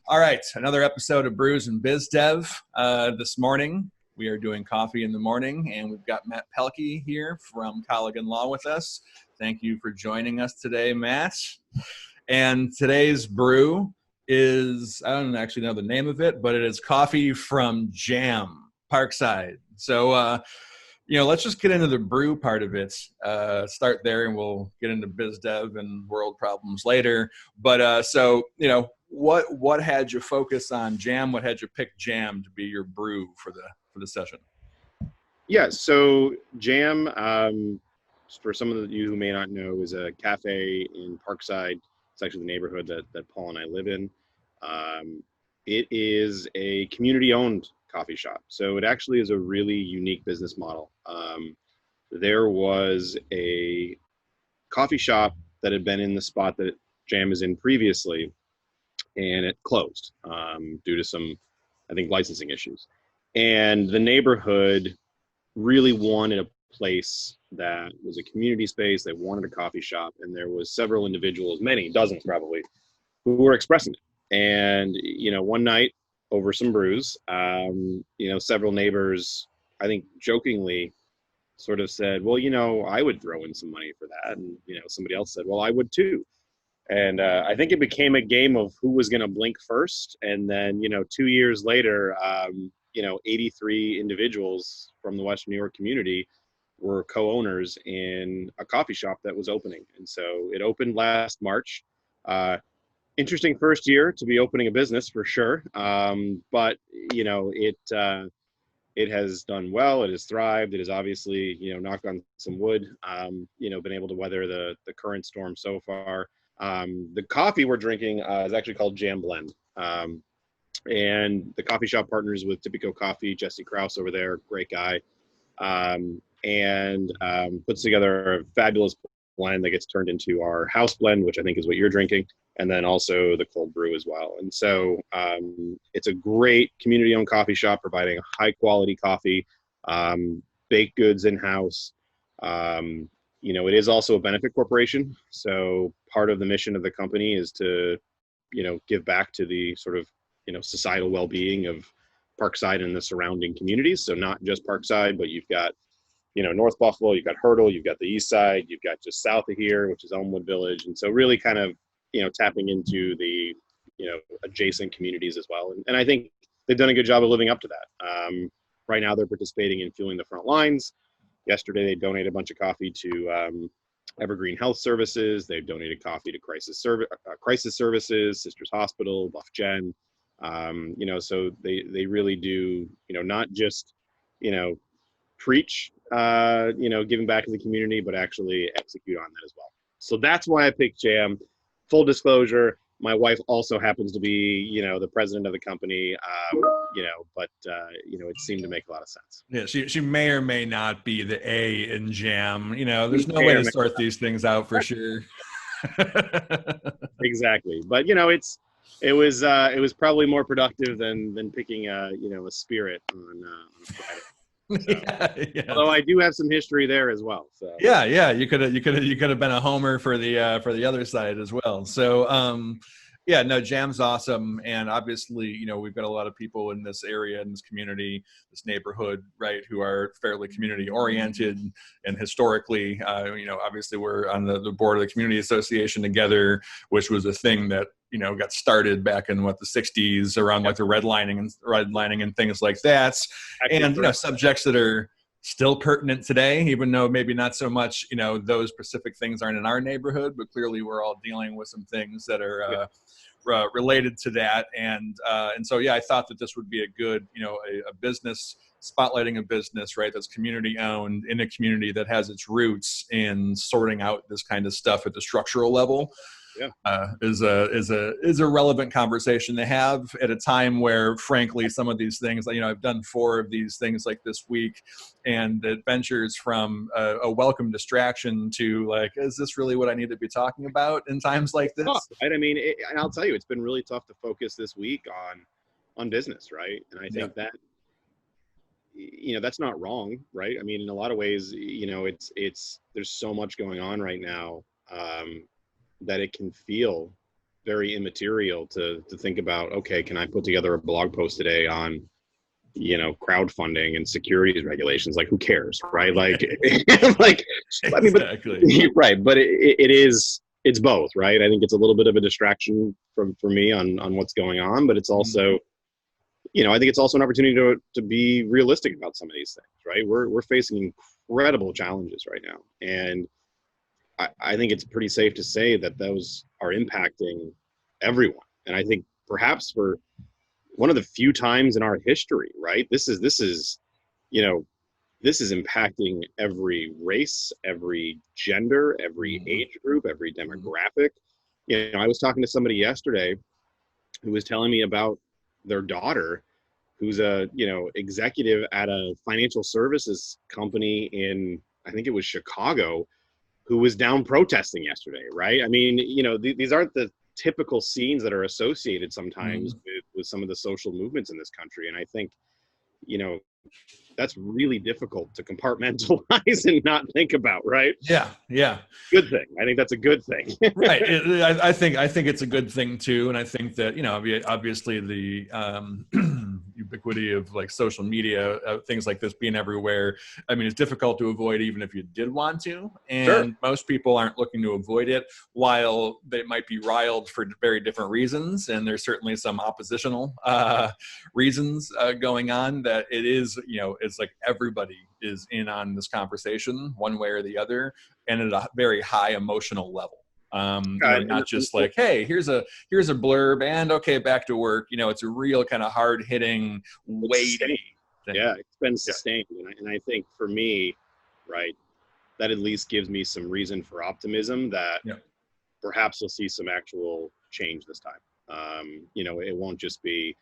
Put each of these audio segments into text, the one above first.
All right, another episode of Brews and BizDev. This morning, we are doing coffee in the morning, and we've got Matt Pelkey here from Colligan Law with us. Thank you for joining us today, Matt. And today's brew is, I don't actually know the name of it, but it is coffee from Jam, Parkside. So, let's just get into the brew part of it. Start there, and we'll get into BizDev and world problems later. But what had you focus on Jam? What had you pick Jam to be your brew for the session? Yeah, so Jam, for some of you who may not know, is a cafe in Parkside. It's actually the neighborhood that Paul and I live in. It is a community-owned coffee shop, so it actually is a really unique business model. There was a coffee shop that had been in the spot that Jam is in previously, and it closed due to some, I think, licensing issues. And the neighborhood really wanted a place that was a community space. They wanted a coffee shop, and there was several individuals, many dozens probably, who were expressing it. And one night over some brews, several neighbors, I think jokingly, sort of said, well, I would throw in some money for that. And somebody else said, well, I would too. And I think it became a game of who was going to blink first. And then 2 years later, 83 individuals from the Western New York community were co-owners in a coffee shop that was opening. And so it opened last March. Interesting first year to be opening a business for sure. But it has done well. It has thrived. It has obviously, knocked on some wood, been able to weather the current storm so far. The coffee we're drinking is actually called Jam Blend. And the coffee shop partners with Typico Coffee, Jesse Krause over there, great guy, and puts together a fabulous blend that gets turned into our house blend, which I think is what you're drinking, and then also the cold brew as well. And so it's a great community-owned coffee shop providing high quality coffee, baked goods in-house. It is also a benefit corporation. So part of the mission of the company is to, give back to the sort of, societal well-being of Parkside and the surrounding communities. So not just Parkside, but you've got, North Buffalo, you've got Hurdle, you've got the East Side, you've got just south of here, which is Elmwood Village. And so really kind of, tapping into the, adjacent communities as well. And I think they've done a good job of living up to that. Right now they're participating in Fueling the Front Lines. Yesterday, they donated a bunch of coffee to Evergreen Health Services. They've donated coffee to Crisis Services, Sisters Hospital, Buff Gen. So they really do, not just, preach, giving back to the community, but actually execute on that as well. So that's why I picked Jam. Full disclosure, my wife also happens to be, the president of the company, but it seemed to make a lot of sense. Yeah, she may or may not be the A in Jam. There's no way to sort these things out for sure. Exactly. But, it was probably more productive than picking a spirit on Friday. So, yeah. Although I do have some history there as well. So yeah, you could have been a homer for the other side as well. So Jam's awesome, and obviously we've got a lot of people in this area, in this community, this neighborhood, right, who are fairly community oriented, and historically, obviously we're on the board of the community association together, which was a thing that got started back in the 60s around like the redlining and things like that, and subjects that are still pertinent today, even though maybe not so much, those specific things aren't in our neighborhood, but clearly we're all dealing with some things that are related to that. And so, I thought that this would be a good, a business, spotlighting a business, right, that's community owned in a community that has its roots in sorting out this kind of stuff at the structural level. Is a relevant conversation to have at a time where, frankly, some of these things, I've done 4 of these things like this week, and it ventures from a welcome distraction to like, is this really what I need to be talking about in times like this? Right? I mean, and I'll tell you, it's been really tough to focus this week on business, right? And I think that that's not wrong, right? I mean, in a lot of ways, it's there's so much going on right now that it can feel very immaterial to think about, okay, can I put together a blog post today on, crowdfunding and securities regulations? Like, who cares, right? Like, like, I mean, but right, but it's both, right? I think it's a little bit of a distraction for me on what's going on, but it's also, I think it's also an opportunity to be realistic about some of these things, right? We're facing incredible challenges right now, and I think it's pretty safe to say that those are impacting everyone. And I think perhaps for one of the few times in our history, right? This is impacting every race, every gender, every age group, every demographic. I was talking to somebody yesterday who was telling me about their daughter, who's a executive at a financial services company in, I think it was Chicago, who was down protesting yesterday, right? I mean, these aren't the typical scenes that are associated sometimes with some of the social movements in this country. And I think, that's really difficult to compartmentalize and not think about, right? Yeah. Good thing. I think that's a good thing. Right. I think it's a good thing too, and I think that obviously the ubiquity of like social media, things like this being everywhere. I mean, it's difficult to avoid even if you did want to, and Sure. most people aren't looking to avoid it. While they might be riled for very different reasons, and there's certainly some oppositional reasons going on. That it is, it's like everybody is in on this conversation one way or the other, and at a very high emotional level. Not just like, hey, here's a blurb and okay, back to work. It's a real kind of hard hitting, weighty thing. Yeah, it's been sustained. And I think for me, right, that at least gives me some reason for optimism that perhaps we'll see some actual change this time. It won't just be,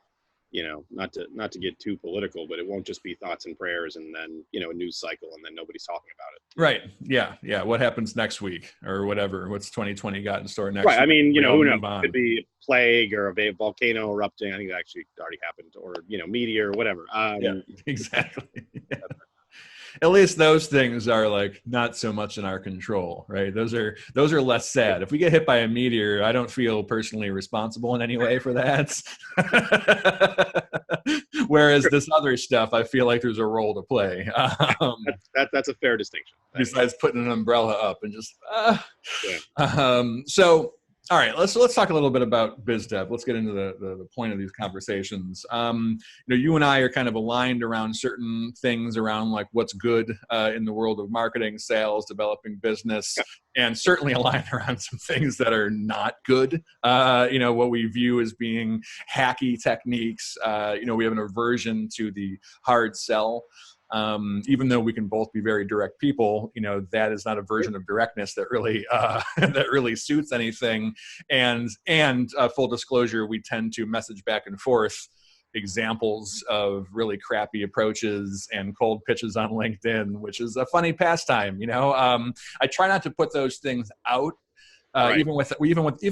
not to get too political, but it won't just be thoughts and prayers and then, a news cycle and then nobody's talking about it. Right. Yeah. What happens next week or whatever? What's 2020 got in store next week? Right. I mean, who knows? It could be a plague or a volcano erupting. I think that actually already happened, or, meteor or whatever. Yeah, exactly. Yeah. At least those things are like not so much in our control, right? Those are less sad. If we get hit by a meteor, I don't feel personally responsible in any way for that. Whereas this other stuff, I feel like there's a role to play. That's a fair distinction. Besides putting an umbrella up and just so. All right, let's talk a little bit about BizDev. Let's get into the point of these conversations. You and I are kind of aligned around certain things around like what's good in the world of marketing, sales, developing business, and certainly aligned around some things that are not good. What we view as being hacky techniques. We have an aversion to the hard sell. Even though we can both be very direct people, that is not a version of directness that really that really suits anything. And full disclosure, we tend to message back and forth examples of really crappy approaches and cold pitches on LinkedIn, which is a funny pastime. I try not to put those things out. Right. Even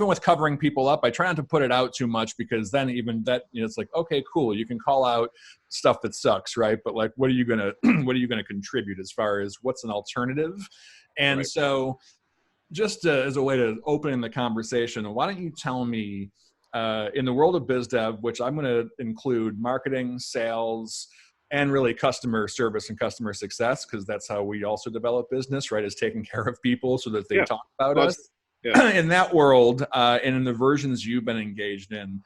with covering people up, I try not to put it out too much, because then even that, it's like, okay, cool, you can call out stuff that sucks, right? But like, what are you gonna contribute as far as what's an alternative? And so, just as a way to open the conversation, why don't you tell me, in the world of BizDev, which I'm going to include marketing, sales, and really customer service and customer success, because that's how we also develop business, right? Is taking care of people so that they talk about us. Yeah. In that world, and in the versions you've been engaged in,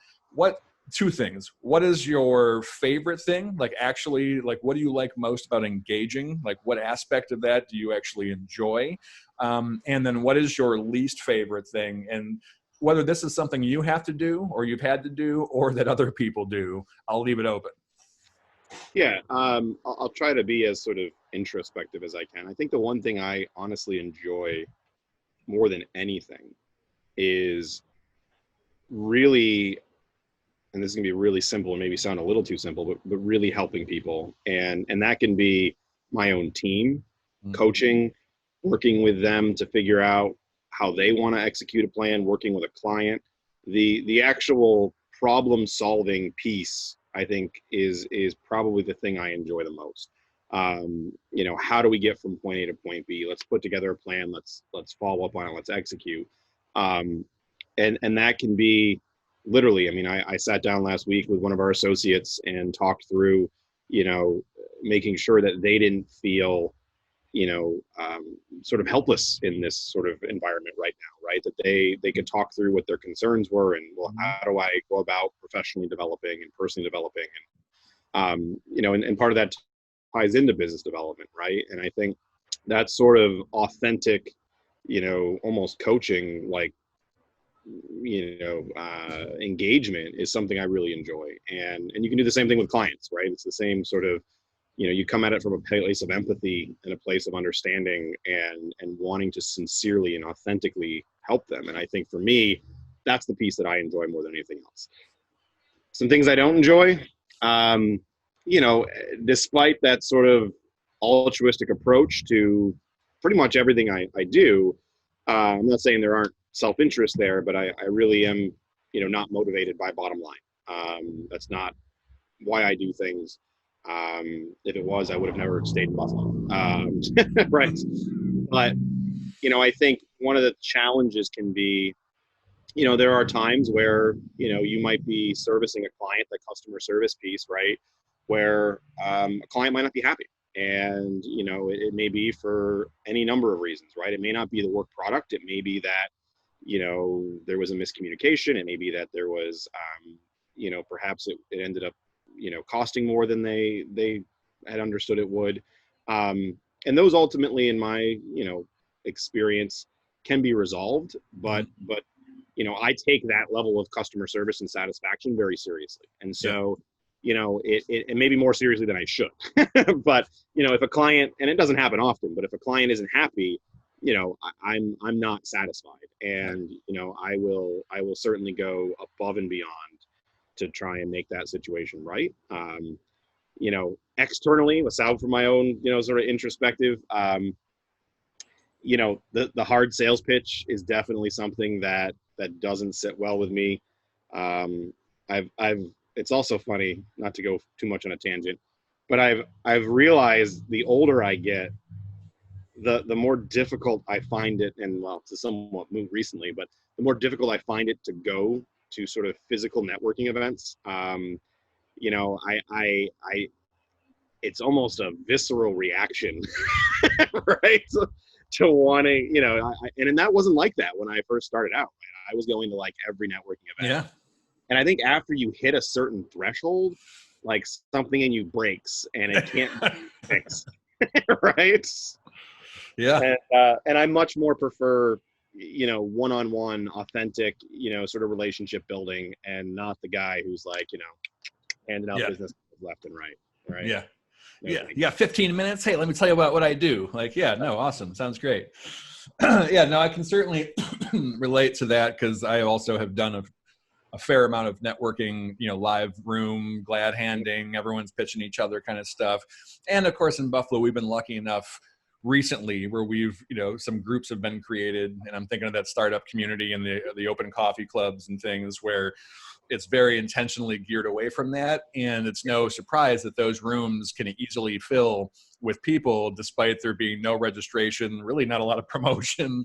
two things. What is your favorite thing? Like, actually, like, what do you like most about engaging? Like, what aspect of that do you actually enjoy? And then what is your least favorite thing? And whether this is something you have to do or you've had to do or that other people do, I'll leave it open. Yeah, I'll try to be as sort of introspective as I can. I think the one thing I honestly enjoy more than anything is really, and this is gonna be really simple and maybe sound a little too simple, but really helping people. And that can be my own team, coaching, working with them to figure out how they want to execute a plan, working with a client. The actual problem solving piece, I think, is probably the thing I enjoy the most. How do we get from point A to point B? Let's put together a plan. Let's follow up on it. Let's execute. And and that can be literally, I mean, I sat down last week with one of our associates and talked through, you know, making sure that they didn't feel, you know, sort of helpless in this sort of environment right now, right? That they could talk through what their concerns were and, well, how do I go about professionally developing and personally developing? And, you know, and part of that ties into business development, right? And I think that sort of authentic, you know, almost coaching, like, you know, engagement is something I really enjoy. And you can do the same thing with clients, right? It's the same sort of, you know, you come at it from a place of empathy and a place of understanding and wanting to sincerely and authentically help them. And I think for me, that's the piece that I enjoy more than anything else. Some things I don't enjoy, you know, despite that sort of altruistic approach to pretty much everything I do, I'm not saying there aren't self-interest there, but I really am, you know, not motivated by bottom line. That's not why I do things. If it was, I would have never stayed in Buffalo. Right. But, you know, I think one of the challenges can be, you know, there are times where, you know, you might be servicing a client, the customer service piece, right? Where a client might not be happy. And, you know, it may be for any number of reasons, right? It may not be the work product. It may be that, you know, there was a miscommunication. It may be that there was, you know, perhaps it ended up, you know, costing more than they had understood it would. And those ultimately, in my, you know, experience, can be resolved. But you know, I take that level of customer service and satisfaction very seriously. And so, you know, it may be more seriously than I should. But, you know, if a client, and it doesn't happen often, but if a client isn't happy, you know, I'm not satisfied. And, you know, I will certainly go above and beyond to try and make that situation right. You know, externally, aside from my own, you know, sort of introspective, you know, the hard sales pitch is definitely something that doesn't sit well with me. It's also funny, not to go too much on a tangent, but I've realized the older I get, the more difficult I find it, and well, it's somewhat moved recently, but the more difficult I find it to go to sort of physical networking events. You know, it's almost a visceral reaction, right? To wanting, you know, and that wasn't like that when I first started out. Right? I was going to like every networking event. Yeah. And I think after you hit a certain threshold, like something in you breaks and it can't be fixed. Right. Yeah. And I much more prefer, you know, one-on-one, authentic, you know, sort of relationship building, and not the guy who's like, you know, handing out business left and right. Right. Yeah. No, Yeah. You got 15 minutes. Hey, let me tell you about what I do. Like, yeah, no, awesome. Sounds great. Yeah, no, I can certainly relate to that, because I also have done a fair amount of networking, you know, live room, glad handing, everyone's pitching each other kind of stuff. And of course, in Buffalo, we've been lucky enough recently where we've, you know, some groups have been created, and I'm thinking of that startup community and the open coffee clubs and things, where it's very intentionally geared away from that. And it's no surprise that those rooms can easily fill with people, despite there being no registration, really not a lot of promotion,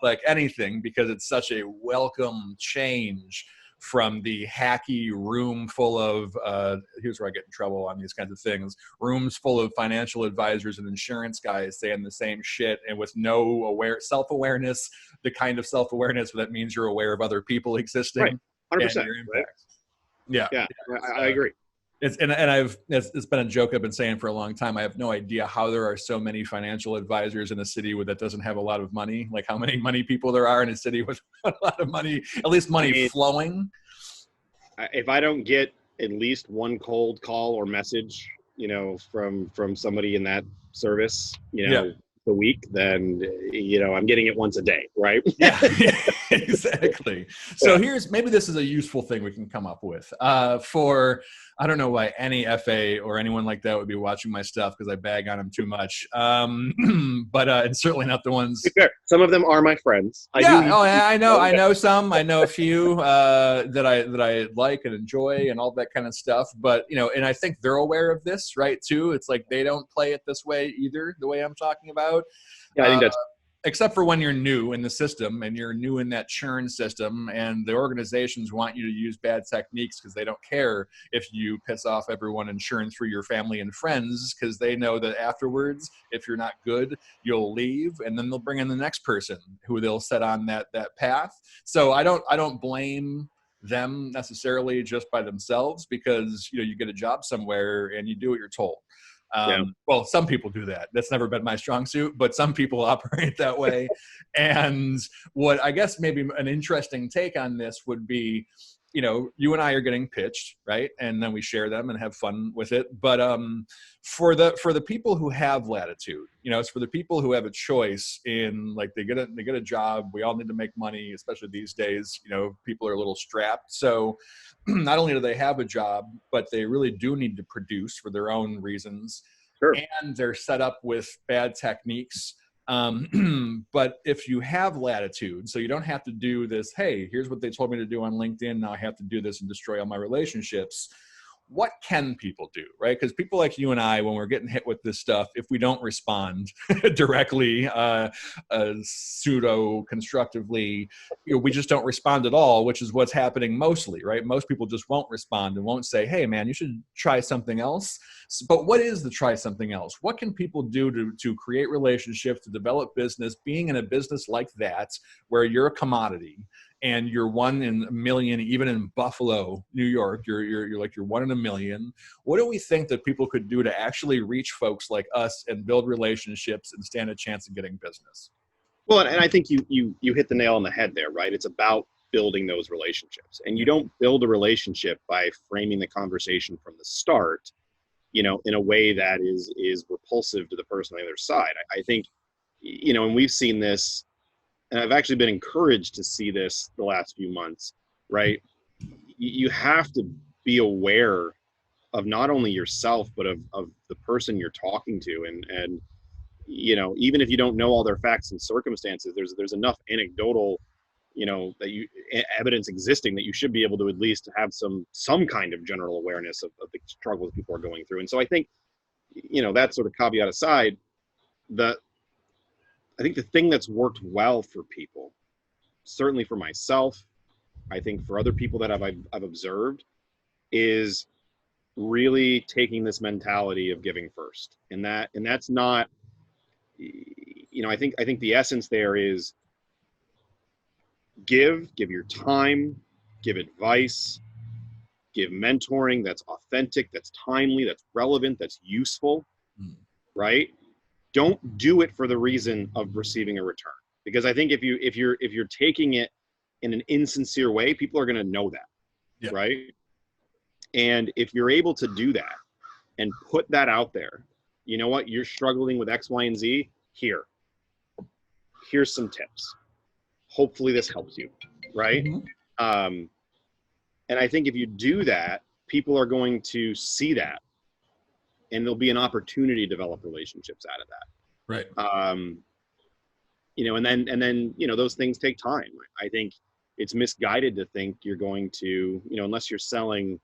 like anything, because it's such a welcome change from the hacky room full of, here's where I get in trouble on these kinds of things, rooms full of financial advisors and insurance guys saying the same shit, and with no self-awareness, the kind of self-awareness that means you're aware of other people existing. Right. 100%, and your impact. Right? Yeah. I agree. It's been a joke I've been saying for a long time. I have no idea how there are so many financial advisors in a city that doesn't have a lot of money. Like how many money people there are in a city with a lot of money, at least money flowing. If I don't get at least one cold call or message, you know, from somebody in that service, you know, a week, then, you know, I'm getting it once a day, right? Yeah, exactly. So maybe this is a useful thing we can come up with for, I don't know why any FA or anyone like that would be watching my stuff, because I bag on them too much. But and certainly not the ones. Some of them are my friends. I know some. I know a few that I like and enjoy and all that kind of stuff. But, you know, and I think they're aware of this, right, too. It's like they don't play it this way either, the way I'm talking about. Yeah, I think that's except for when you're new in the system and you're new in that churn system, and the organizations want you to use bad techniques because they don't care if you piss off everyone and churn through your family and friends, because they know that afterwards, if you're not good, you'll leave, and then they'll bring in the next person who they'll set on that path. So I don't blame them necessarily just by themselves, because you get a job somewhere and you do what you're told. Yeah. Well, some people do that. That's never been my strong suit, but some people operate that way. And what I guess maybe an interesting take on this would be, you and I are getting pitched, right? And then we share them and have fun with it. But for the people who have latitude, it's for the people who have a choice in, like, they get a job. We all need to make money, especially these days. People are a little strapped. So not only do they have a job, but they really do need to produce for their own reasons. Sure. And they're set up with bad techniques. But if you have latitude, so you don't have to do this, hey, here's what they told me to do on LinkedIn, now I have to do this and destroy all my relationships. What can people do, right? Because people like you and I, when we're getting hit with this stuff, if we don't respond directly, pseudo-constructively, we just don't respond at all, which is what's happening mostly, right? Most people just won't respond and won't say, hey, man, you should try something else. But what is the try something else? What can people do to create relationships, to develop business, being in a business like that, where you're a commodity, and you're one in a million, even in Buffalo, New York, you're like, you're one in a million. What do we think that people could do to actually reach folks like us and build relationships and stand a chance of getting business? Well, and I think you hit the nail on the head there, right? It's about building those relationships. And you don't build a relationship by framing the conversation from the start, in a way that is repulsive to the person on the other side. I think, and we've seen this, and I've actually been encouraged to see this the last few months, right? You have to be aware of not only yourself, but of the person you're talking to. And even if you don't know all their facts and circumstances, there's enough anecdotal, that evidence existing that you should be able to at least have some kind of general awareness of the struggles people are going through. And so I think, that sort of caveat aside, I think the thing that's worked well for people, certainly for myself, I think for other people that I've observed, is really taking this mentality of giving first. And that's not, I think the essence there is give your time, give advice, give mentoring that's authentic, that's timely, that's relevant, that's useful, right? Don't do it for the reason of receiving a return, because I think if you're taking it in an insincere way, people are going to know that, right? And if you're able to do that and put that out there, you know what, you're struggling with X, Y, and Z. Here's some tips. Hopefully this helps you, right? And I think if you do that, people are going to see that, and there'll be an opportunity to develop relationships out of that. Right. And then, those things take time. I think it's misguided to think you're going to, unless you're selling,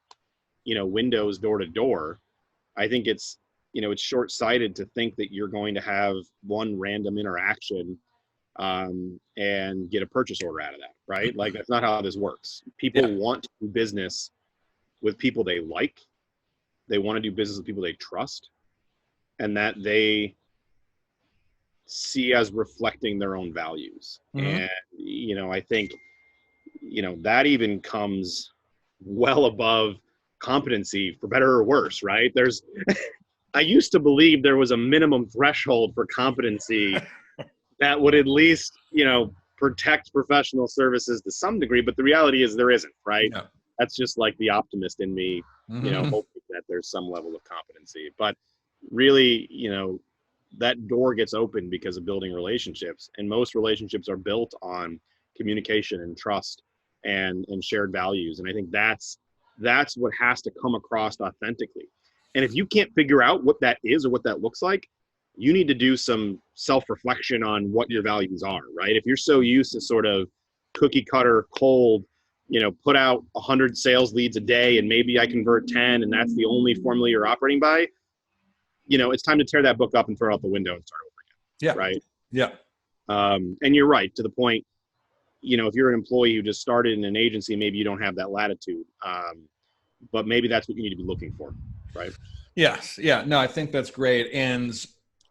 windows door to door. I think it's short-sighted to think that you're going to have one random interaction and get a purchase order out of that, right? Like, that's not how this works. People want to do business with people they like. They want to do business with people they trust, and that they see as reflecting their own values. And, I think, that even comes well above competency, for better or worse, right? I used to believe there was a minimum threshold for competency that would at least, protect professional services to some degree, but the reality is there isn't, right? Yeah. That's just like the optimist in me, hoping that there's some level of competency. But really, that door gets opened because of building relationships, and most relationships are built on communication and trust and shared values. And I think that's what has to come across authentically. And if you can't figure out what that is or what that looks like, you need to do some self-reflection on what your values are, right? If you're so used to sort of cookie cutter, cold, put out 100 sales leads a day and maybe I convert 10 and that's the only formula you're operating by, it's time to tear that book up and throw it out the window and start over again. Yeah. Right. Yeah. And you're right to the point. If you're an employee who just started in an agency, maybe you don't have that latitude. But maybe that's what you need to be looking for, right? Yes. Yeah. No, I think that's great. And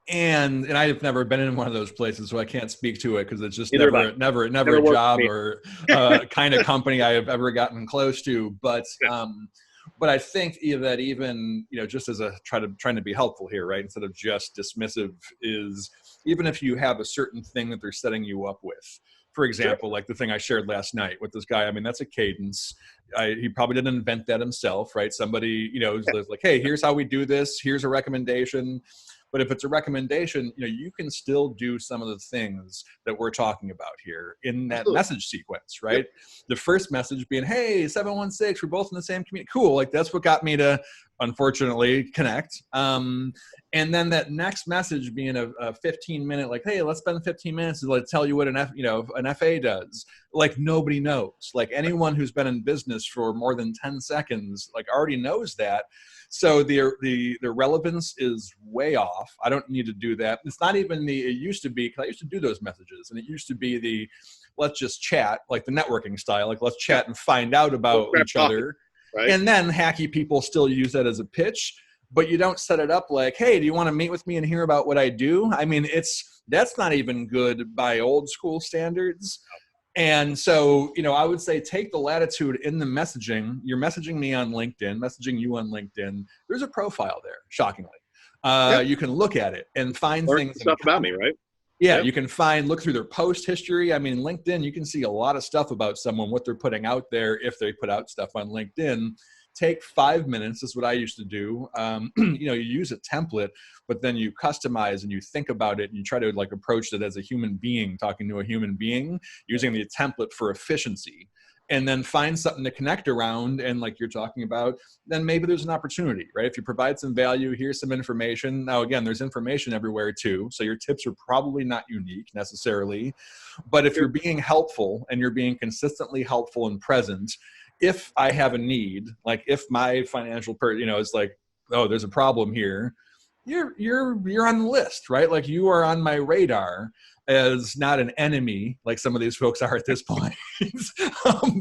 I've never been in one of those places, so I can't speak to it because it's just Neither have I. never Never a worked for job me. or kind of company I have ever gotten close to. But I think that even, just as trying to be helpful here, right? Instead of just dismissive, is even if you have a certain thing that they're setting you up with. For example, like the thing I shared last night with this guy, I mean, that's a cadence. He probably didn't invent that himself, right? Somebody, is like, hey, here's how we do this. Here's a recommendation. But if it's a recommendation, you can still do some of the things that we're talking about here in that message sequence, right? Yep. The first message being, hey, 716, we're both in the same community. Cool. Like that's what got me to, unfortunately, connect. And then that next message being a 15-minute, like, hey, let's spend 15 minutes to tell you what an FA does. Like nobody knows. Like anyone who's been in business for more than 10 seconds, like already knows that. So the relevance is way off. I don't need to do that. It's not even it used to be, because I used to do those messages, and it used to be let's just chat, like the networking style, like let's chat and find out about each other. Right? And then hacky people still use that as a pitch, but you don't set it up like, hey, do you want to meet with me and hear about what I do? I mean, that's not even good by old school standards. And so, I would say take the latitude in the messaging. You're messaging me on LinkedIn, messaging you on LinkedIn. There's a profile there, shockingly. You can look at it and find things. Stuff about me, right? Yeah, you can look through their post history. I mean, LinkedIn, you can see a lot of stuff about someone, what they're putting out there if they put out stuff on LinkedIn. Take 5 minutes. This is what I used to do. You use a template, but then you customize and you think about it and you try to approach it as a human being, talking to a human being, using the template for efficiency. And then find something to connect around. And like you're talking about, then maybe there's an opportunity, right? If you provide some value, here's some information. Now, again, there's information everywhere too. So your tips are probably not unique necessarily. But if you're being helpful and you're being consistently helpful and present, if I have a need, like if my financial is like, oh, there's a problem here, you're on the list, right? Like you are on my radar as not an enemy, like some of these folks are at this point,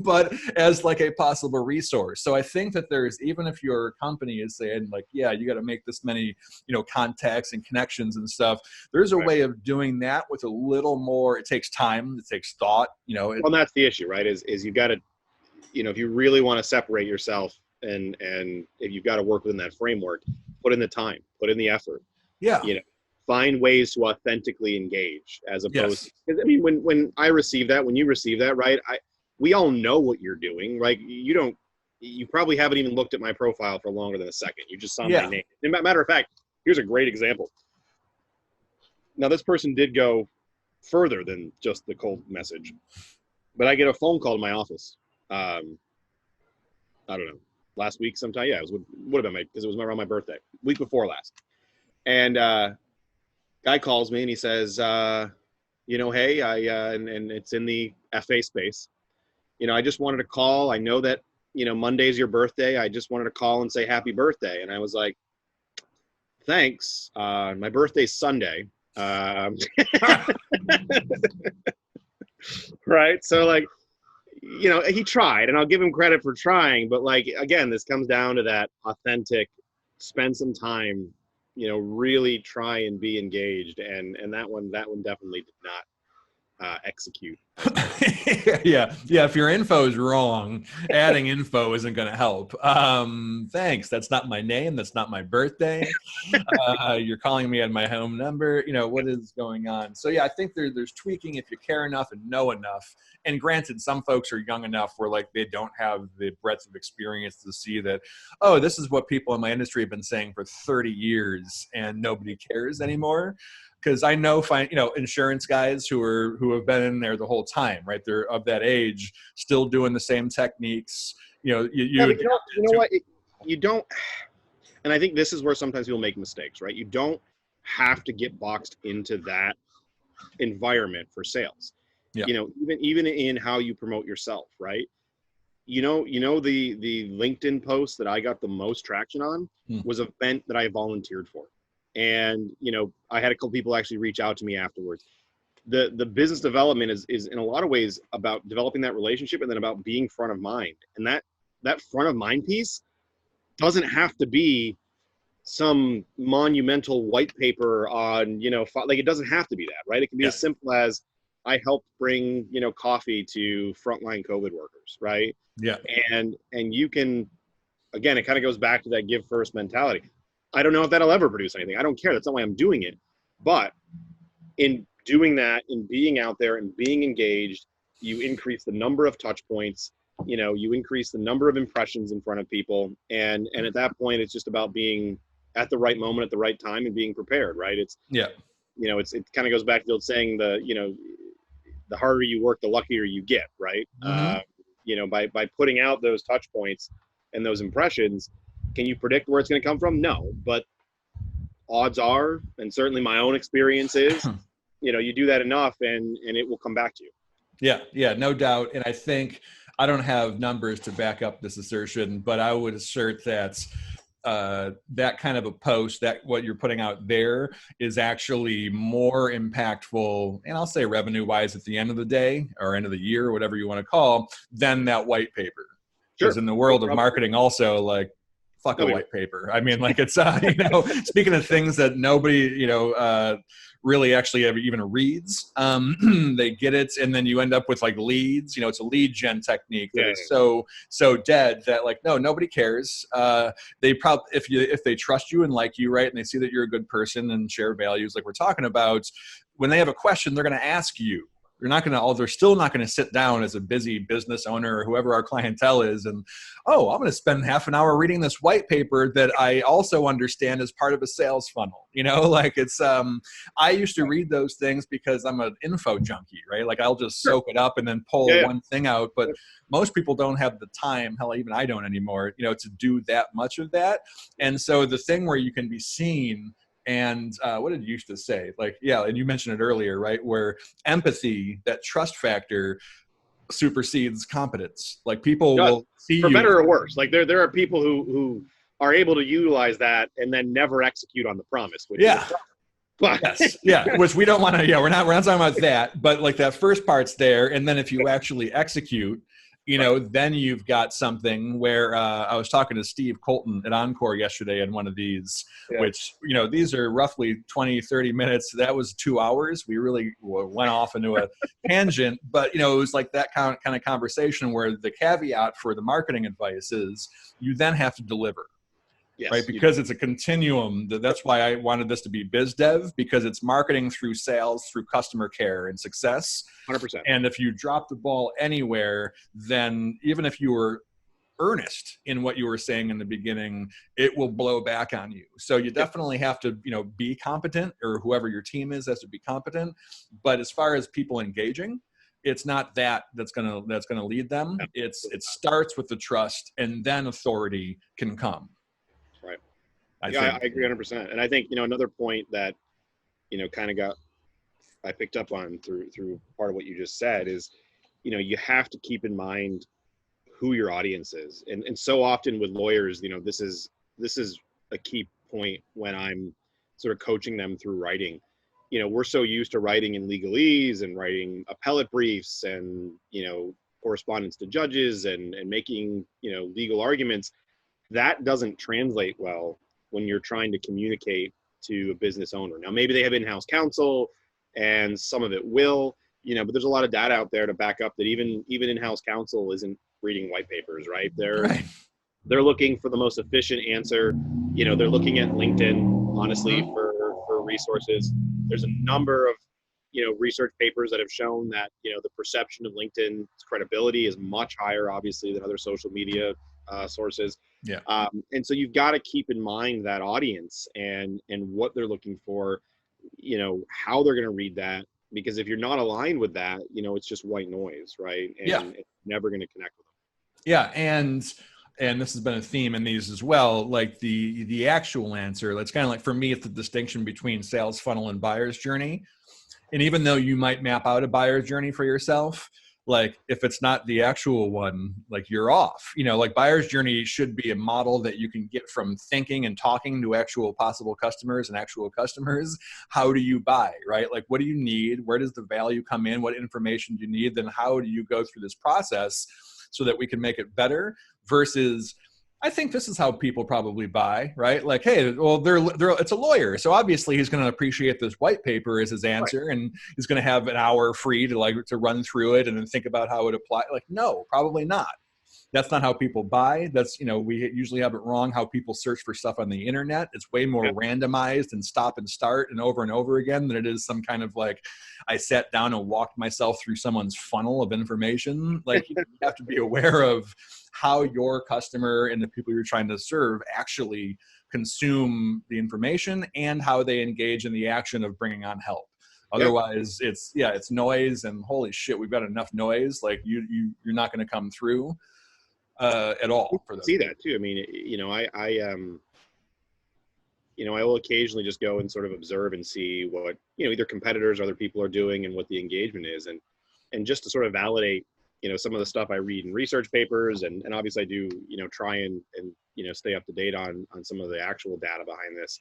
but as like a possible resource. So I think that even if your company is saying like, yeah, you got to make this many, contacts and connections and stuff, there's a way of doing that with a little more, it takes time, it takes thought, Well, that's the issue, right? Is you got to, if you really want to separate yourself and if you've got to work within that framework, put in the time, put in the effort. Yeah. Find ways to authentically engage as opposed to, I mean, when you receive that, right? We all know what you're doing, right? You probably haven't even looked at my profile for longer than a second. You just saw my name. Matter of fact, here's a great example. Now, this person did go further than just the cold message, but I get a phone call to my office. I don't know, last week sometime. Yeah, it would have been because it was around my birthday, week before last. And guy calls me and he says, hey, and it's in the FA space. I just wanted to call. I know that, Monday's your birthday. I just wanted to call and say happy birthday. And I was like, thanks. My birthday's Sunday. Right. So like, he tried, and I'll give him credit for trying, but like, again, this comes down to that authentic, spend some time, really try and be engaged. And that one definitely did not execute. Yeah. If your info is wrong, adding info isn't going to help. Thanks. That's not my name. That's not my birthday. You're calling me on my home number. What is going on? So yeah, I think there's tweaking if you care enough and know enough. And granted, some folks are young enough where like they don't have the breadth of experience to see that, oh, this is what people in my industry have been saying for 30 years and nobody cares anymore. Because I know, insurance guys who have been in there the whole time, right? They're of that age, still doing the same techniques. You know what? You don't, and I think this is where sometimes people make mistakes, right? You don't have to get boxed into that environment for sales. Yeah. Even in how you promote yourself, right? The LinkedIn post that I got the most traction on was an event that I volunteered for. And, I had a couple people actually reach out to me afterwards. the business development is in a lot of ways about developing that relationship, and then about being front of mind. And that front of mind piece doesn't have to be some monumental white paper on, like, it doesn't have to be that, right? It can be as simple as, I helped bring, coffee to frontline COVID workers, right? Yeah. And you can, again, it kind of goes back to that give first mentality. I don't know if that'll ever produce anything. I don't care. That's not why I'm doing it. But in doing that, in being out there and being engaged, you increase the number of touch points, you increase the number of impressions in front of people. And at that point, it's just about being at the right moment at the right time and being prepared, right? It kind of goes back to the old saying, the harder you work, the luckier you get, right? By putting out those touch points and those impressions, can you predict where it's going to come from? No, but odds are, and certainly my own experience is, you do that enough and it will come back to you. Yeah, no doubt. And I think, I don't have numbers to back up this assertion, but I would assert that that kind of a post, that what you're putting out there is actually more impactful, and I'll say revenue wise at the end of the day or end of the year, or whatever you want to call, than that white paper. Because in the world of marketing also, like, fuck a white paper. I mean, like, it's, speaking of things that nobody, really actually ever even reads, they get it. And then you end up with like leads, it's a lead gen technique that is so dead that, like, no, nobody cares. They probably, if they trust you and like you, right, and they see that you're a good person and share values like we're talking about, when they have a question, they're going to ask you. They're still not going to sit down as a busy business owner or whoever our clientele is and, I'm going to spend half an hour reading this white paper that I also understand as part of a sales funnel. Like, it's, I used to read those things because I'm an info junkie, right? Like, I'll just soak it up and then pull one thing out. But most people don't have the time, hell, even I don't anymore, to do that much of that. And so the thing where you can be seen, and what did you used to say? Like, and you mentioned it earlier, right? Where empathy, that trust factor, supersedes competence. Like, people will see for you, better or worse. Like, there are people who are able to utilize that and then never execute on the promise. Which is but which we don't want to. We're not talking about that. But like, that first part's there, and then if you actually execute, then you've got something where I was talking to Steve Colton at Encore yesterday in one of these, which, these are roughly 20, 30 minutes. That was 2 hours. We really went off into a tangent, but, it was like that kind of conversation where the caveat for the marketing advice is you then have to deliver. Yes, right, because it's a continuum. That's why I wanted this to be BizDev, because it's marketing through sales, through customer care and success. 100%. And if you drop the ball anywhere, then even if you were earnest in what you were saying in the beginning, it will blow back on you. So you definitely have to, be competent, or whoever your team is has to be competent. But as far as people engaging, it's not that's gonna lead them. It starts with the trust, and then authority can come. Right. I agree 100%. And I think, another point that, I picked up on through part of what you just said is, you have to keep in mind who your audience is. And so often with lawyers, this is a key point when I'm sort of coaching them through writing. We're so used to writing in legalese and writing appellate briefs and, correspondence to judges and making, legal arguments. That doesn't translate well when you're trying to communicate to a business owner. Now, maybe they have in-house counsel and some of it will, but there's a lot of data out there to back up that even in-house counsel isn't reading white papers, right? They're looking for the most efficient answer. They're looking at LinkedIn, honestly, for resources. There's a number of, research papers that have shown that, the perception of LinkedIn's credibility is much higher, obviously, than other social media sources. And so you've got to keep in mind that audience and what they're looking for, how they're going to read that, because if you're not aligned with that, it's just white noise, right? And it's never going to connect with them. And this has been a theme in these as well, like the actual answer. That's kind of like, for me, it's the distinction between sales funnel and buyer's journey. And even though you might map out a buyer's journey for yourself, like if it's not the actual one, like you're off. Like buyer's journey should be a model that you can get from thinking and talking to actual possible customers and actual customers. How do you buy, right? Like what do you need? Where does the value come in? What information do you need? Then how do you go through this process so that we can make it better versus I think this is how people probably buy, right? Like, hey, well, it's a lawyer, so obviously he's going to appreciate this white paper as his answer, and he's going to have an hour free to run through it and then think about how it applies. Like, no, probably not. That's not how people buy. That's, we usually have it wrong how people search for stuff on the internet. It's way more randomized and stop and start and over again than it is some kind of like, I sat down and walked myself through someone's funnel of information. Like you have to be aware of how your customer and the people you're trying to serve actually consume the information and how they engage in the action of bringing on help. Otherwise, it's noise, and holy shit, we've got enough noise. Like you're not going to come through at all. For see that too. I mean, I will occasionally just go and sort of observe and see what either competitors or other people are doing and what the engagement is, and just to sort of validate some of the stuff I read in research papers, and obviously I do try and stay up to date on some of the actual data behind this,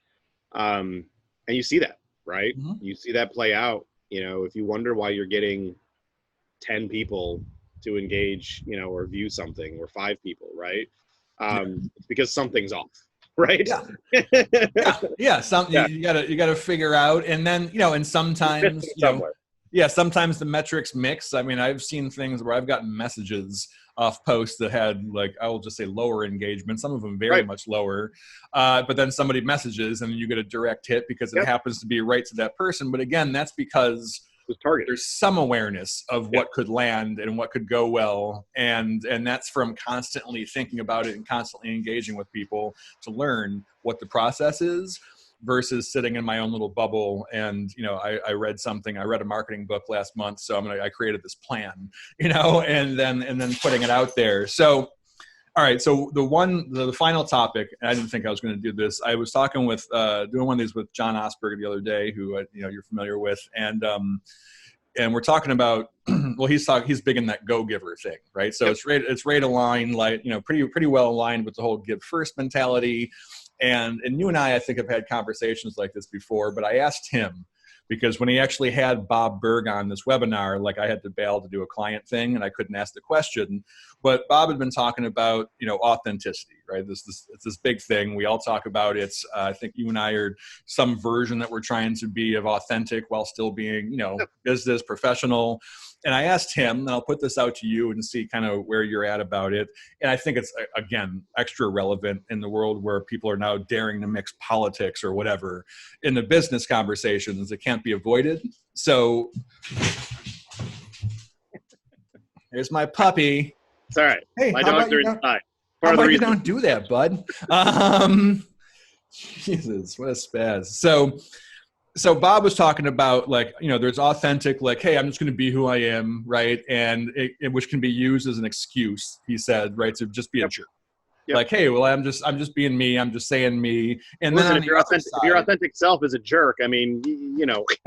and you see that, right? Mm-hmm. You see that play out. If you wonder why you're getting 10 people to engage, or view something, or 5 people, right? It's because something's off, right? Yeah. You gotta figure out, and then and sometimes sometimes the metrics mix. I mean, I've seen things where I've gotten messages off posts that had, like, I will just say lower engagement, some of them very much lower, but then somebody messages and you get a direct hit because it happens to be right to that person. But again, that's because there's some awareness of what could land and what could go well, and that's from constantly thinking about it and constantly engaging with people to learn what the process is, versus sitting in my own little bubble. And I read a marketing book last month, so I created this plan, and then putting it out there. So all right, so the final topic, and I didn't think I was going to do this. I was talking with doing one of these with John Osberg the other day, who you're familiar with, and we're talking about well, he's big in that go giver thing, right? So it's right aligned, like pretty well aligned with the whole give first mentality, and you and I think have had conversations like this before. But I asked him, because when he actually had Bob Berg on this webinar, like I had to bail to do a client thing and I couldn't ask the question. But Bob had been talking about, authenticity, right? It's this big thing. We all talk about it. I think you and I are some version that we're trying to be of authentic while still being, business professional. And I asked him, and I'll put this out to you and see kind of where you're at about it. And I think it's, again, extra relevant in the world where people are now daring to mix politics or whatever in the business conversations. It can't be avoided. So here's my puppy. It's all right. Hey, my dogs are inside. How about you don't do that, bud? Jesus, what a spaz. So Bob was talking about, like, there's authentic, like, hey, I'm just going to be who I am, right? And which can be used as an excuse, he said, right, to just be a jerk. Like, hey, well, I'm just being me. I'm just saying me. And listen, then if your authentic self is a jerk, I mean,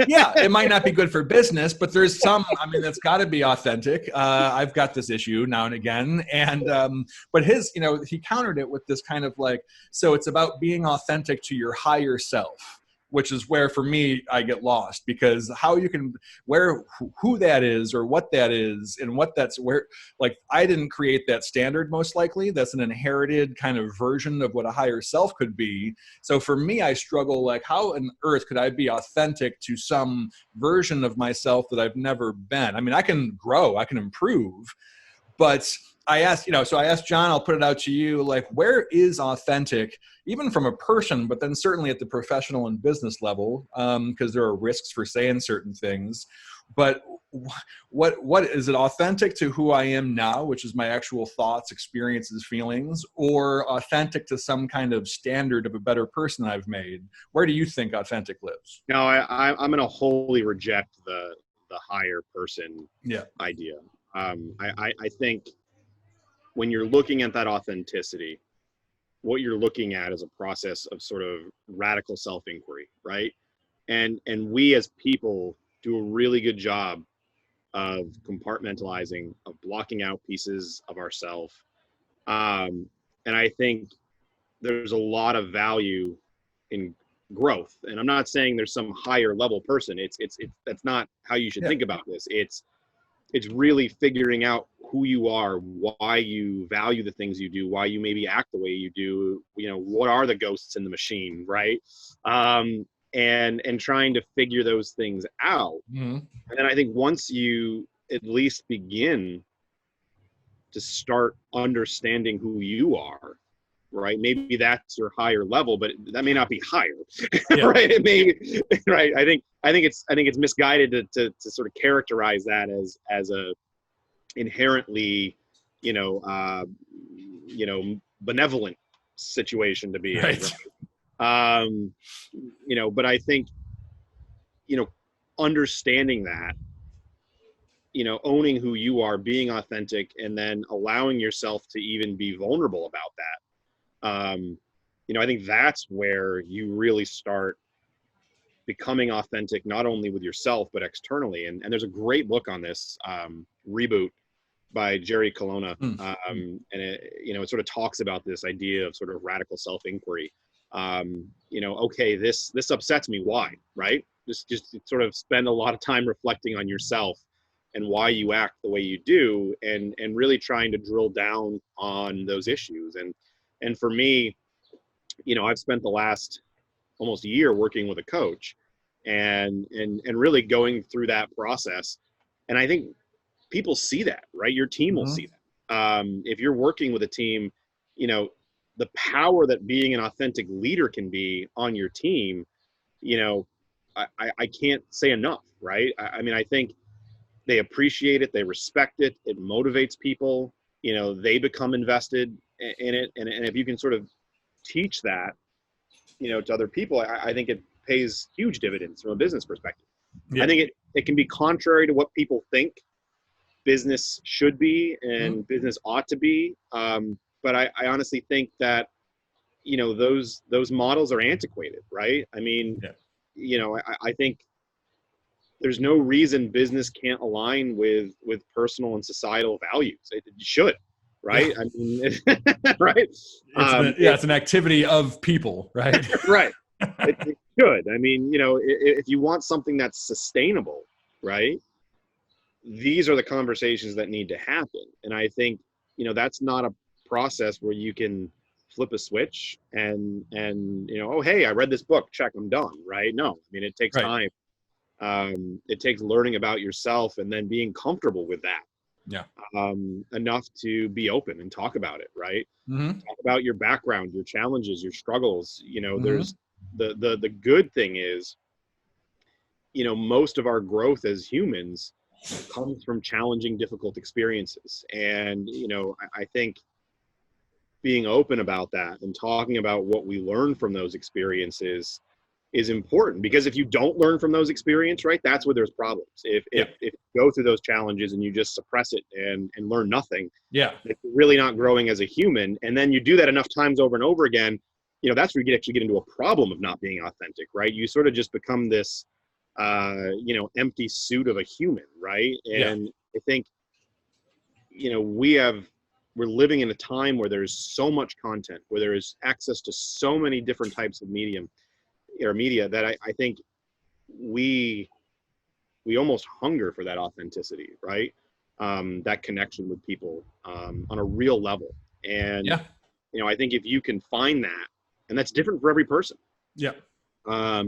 yeah, it might not be good for business, but there's some. I mean, that's got to be authentic. I've got this issue now and again, and but his, he countered it with this kind of like, so it's about being authentic to your higher self, which is where, for me, I get lost, because how you can, who that is or what that is and what that's where, like, I didn't create that standard, most likely. That's an inherited kind of version of what a higher self could be. So for me, I struggle, like, how on earth could I be authentic to some version of myself that I've never been? I mean, I can grow, I can improve, but I asked, so I asked John, I'll put it out to you, like, where is authentic, even from a person, but then certainly at the professional and business level, because there are risks for saying certain things. But what is it authentic to who I am now, which is my actual thoughts, experiences, feelings, or authentic to some kind of standard of a better person I've made? Where do you think authentic lives? No, I'm going to wholly reject the higher person idea. I think when you're looking at that authenticity, what you're looking at is a process of sort of radical self-inquiry, right? And we as people do a really good job of compartmentalizing, of blocking out pieces of ourselves. And I think there's a lot of value in growth. And I'm not saying there's some higher level person. It's that's not how you should think about this. It's really figuring out who you are, why you value the things you do, why you maybe act the way you do, what are the ghosts in the machine, right? And trying to figure those things out. Mm-hmm. And then I think once you at least begin to start understanding who you are, right? Maybe that's your higher level, but that may not be higher, right? It may, right? I think it's misguided to sort of characterize that as a inherently, benevolent situation to be in, right? But I think, understanding that, owning who you are, being authentic, and then allowing yourself to even be vulnerable about that. I think that's where you really start becoming authentic, not only with yourself, but externally. And there's a great book on this, Reboot by Jerry Colonna. And it sort of talks about this idea of sort of radical self-inquiry. Okay, this upsets me. Why, right? Just sort of spend a lot of time reflecting on yourself and why you act the way you do, and really trying to drill down on those issues. And for me, I've spent the last almost a year working with a coach and really going through that process. And I think people see that, right? Your team will see that. If you're working with a team, the power that being an authentic leader can be on your team, I can't say enough, right? I mean, I think they appreciate it, they respect it, it motivates people, they become invested in it. And if you can sort of teach that, to other people, I think it pays huge dividends from a business perspective. I think it can be contrary to what people think business should be and business ought to be. But I honestly think that, those models are antiquated, right? I mean, I think there's no reason business can't align with personal and societal values. It should, right? I mean, right? It's an activity of people, right? Right. It should. I mean, if you want something that's sustainable, right? These are the conversations that need to happen. And I think, that's not a process where you can flip a switch and oh, hey, I read this book, check, I'm done, right? No, I mean, it takes time. It takes learning about yourself and then being comfortable with that. Yeah. Enough to be open and talk about it, right? Mm-hmm. Talk about your background, your challenges, your struggles. There's the good thing is, most of our growth as humans comes from challenging, difficult experiences. And, I think being open about that and talking about what we learn from those experiences is important, because if you don't learn from those experiences, right, that's where there's problems. If you go through those challenges and you just suppress it and learn nothing, you're really not growing as a human. And then you do that enough times over and over again, that's where you actually get into a problem of not being authentic, right? You sort of just become this, empty suit of a human, right? And I think, we're living in a time where there's so much content, where there is access to so many different types of media that I think we almost hunger for that authenticity, right? That connection with people on a real level. And, I think if you can find that, and that's different for every person. I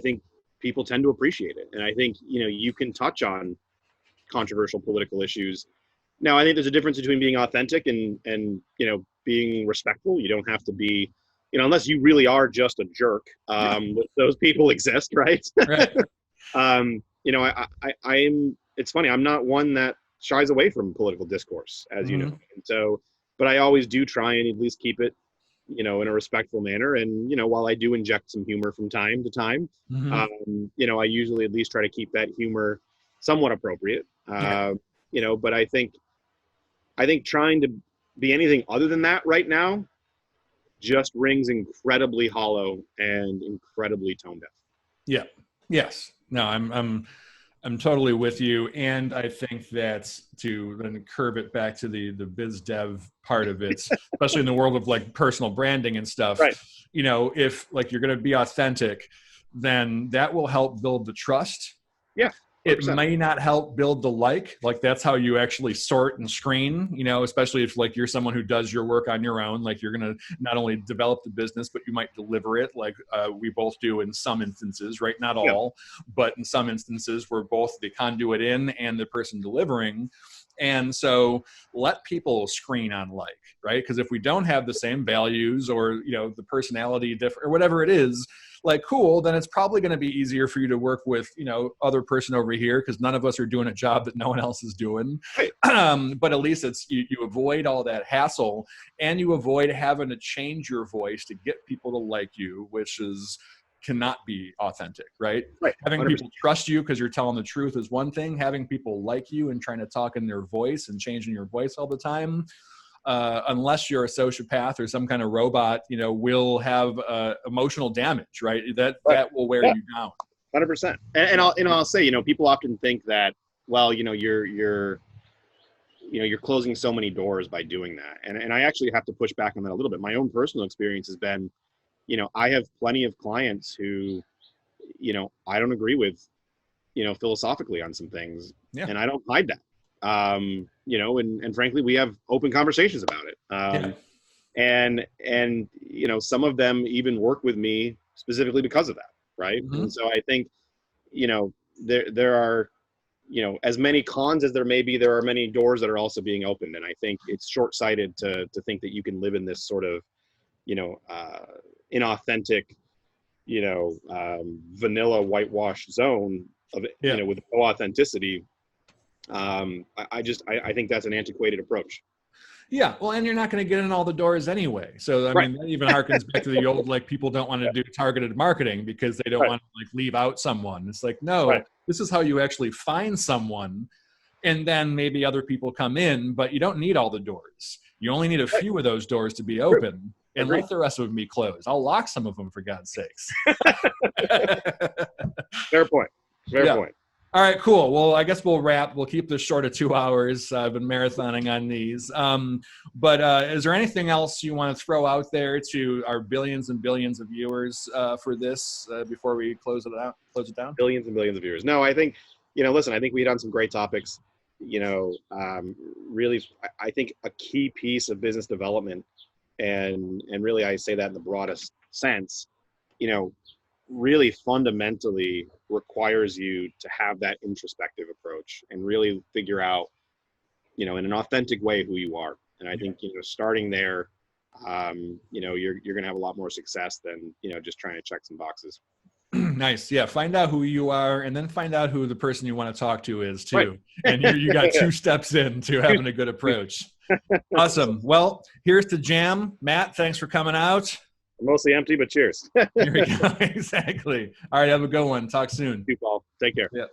think people tend to appreciate it. And I think, you can touch on controversial political issues. Now, I think there's a difference between being authentic and being respectful. You don't have to be, unless you really are just a jerk, those people exist, right? I'm, it's funny, I'm not one that shies away from political discourse, as you know. And so, but I always do try and at least keep it, in a respectful manner. And, while I do inject some humor from time to time, I usually at least try to keep that humor somewhat appropriate. But I think trying to be anything other than that right now just rings incredibly hollow and incredibly tone deaf. Yes. No, I'm totally with you. And I think that to then curve it back to the biz dev part of it, especially in the world of like personal branding and stuff, Right. you know, if like you're going to be authentic, then that will help build the trust. Yeah. It 100%. may not help build the like that's how you actually sort and screen, you know, especially if like you're someone who does your work on your own, like you're going to not only develop the business, but you might deliver it like we both do in some instances, right? Not all, but in some instances we're both the conduit in and the person delivering. And so let people screen on like, right? Because if we don't have the same values or, you know, the personality different or whatever it is, like, cool, then it's probably going to be easier for you to work with, you know, other person over here because none of us are doing a job that no one else is doing. Right. But at least it's you avoid all that hassle and you avoid having to change your voice to get people to like you, which is cannot be authentic, right? Right. Having 100%. people trust you because you're telling the truth is one thing. Having people like you and trying to talk in their voice and changing your voice all the time, unless you're a sociopath or some kind of robot, you know, will have emotional damage, right? That will wear you down. 100%. And I'll say, you know, people often think that, well, you know, you're closing so many doors by doing that. And I actually have to push back on that a little bit. My own personal experience has been, you know, I have plenty of clients who, you know, I don't agree with, you know, philosophically on some things, and I don't hide that. You know, and frankly, we have open conversations about it. And you know, some of them even work with me specifically because of that, right? Mm-hmm. And so I think, you know, there are, you know, as many cons as there may be, there are many doors that are also being opened. And I think it's short-sighted to think that you can live in this sort of, you know, inauthentic, you know, vanilla whitewash zone of it, you know, with no authenticity. I think that's an antiquated approach. Yeah, well, and you're not going to get in all the doors anyway. So, I mean, that even harkens back to the old, like, people don't want to do targeted marketing because they don't want to, like, leave out someone. It's like, no, this is how you actually find someone. And then maybe other people come in, but you don't need all the doors. You only need a few of those doors to be open. And let the rest of them be closed. I'll lock some of them, for God's sakes. Fair point. Fair point. All right, cool. Well, I guess we'll wrap. We'll keep this short of 2 hours. I've been marathoning on these. But is there anything else you want to throw out there to our billions and billions of viewers for this before we close it down? Billions and billions of viewers. No, I think, you know, listen, I think we hit on some great topics. You know, really, I think a key piece of business development, and really I say that in the broadest sense, you know, really fundamentally requires you to have that introspective approach and really figure out, you know, in an authentic way who you are. And I think, you know, starting there, you know, you're going to have a lot more success than, you know, just trying to check some boxes. Nice. Yeah. Find out who you are and then find out who the person you want to talk to is too. And you got 2 steps into having a good approach. Awesome. Well, here's the jam. Matt, thanks for coming out. Mostly empty, but cheers. Here we go. Exactly. All right. Have a good one. Talk soon. You, Paul. Take care. Yeah.